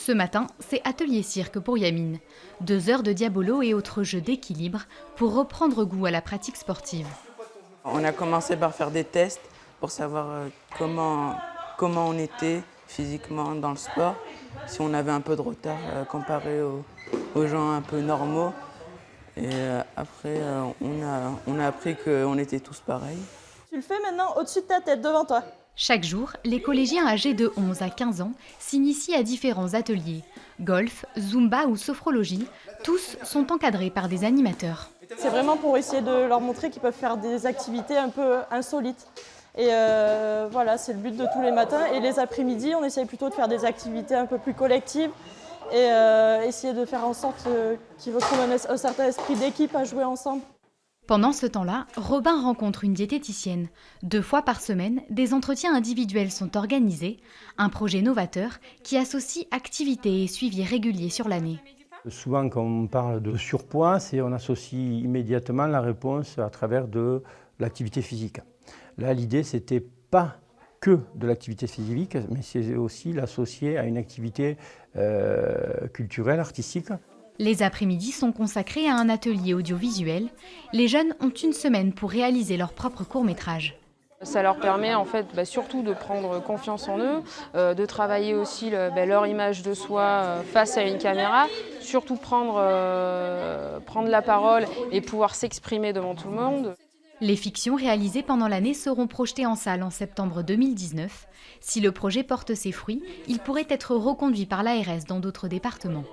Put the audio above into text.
Ce matin, c'est atelier cirque pour Yamine. 2 heures de diabolo et autres jeux d'équilibre pour reprendre goût à la pratique sportive. On a commencé par faire des tests pour savoir comment on était physiquement dans le sport, si on avait un peu de retard comparé aux gens un peu normaux. Et après, on a appris qu'on était tous pareils. Tu le fais maintenant au-dessus de ta tête, devant toi. Chaque jour, les collégiens âgés de 11 à 15 ans s'initient à différents ateliers. Golf, zumba ou sophrologie, tous sont encadrés par des animateurs. C'est vraiment pour essayer de leur montrer qu'ils peuvent faire des activités un peu insolites. Et voilà, c'est le but de tous les matins. Et les après-midi, on essaye plutôt de faire des activités un peu plus collectives et essayer de faire en sorte qu'ils retrouvent un certain esprit d'équipe à jouer ensemble. Pendant ce temps-là, Robin rencontre une diététicienne. 2 fois par semaine, des entretiens individuels sont organisés, un projet novateur qui associe activité et suivi régulier sur l'année. Souvent, quand on parle de surpoids, on associe immédiatement la réponse à travers de l'activité physique. Là, l'idée, c'était pas que de l'activité physique, mais c'est aussi l'associer à une activité culturelle, artistique. Les après-midi sont consacrés à un atelier audiovisuel. Les jeunes ont une semaine pour réaliser leur propre court-métrage. Ça leur permet en fait surtout de prendre confiance en eux, de travailler aussi leur image de soi face à une caméra, surtout prendre la parole et pouvoir s'exprimer devant tout le monde. Les fictions réalisées pendant l'année seront projetées en salle en septembre 2019. Si le projet porte ses fruits, il pourrait être reconduit par l'ARS dans d'autres départements.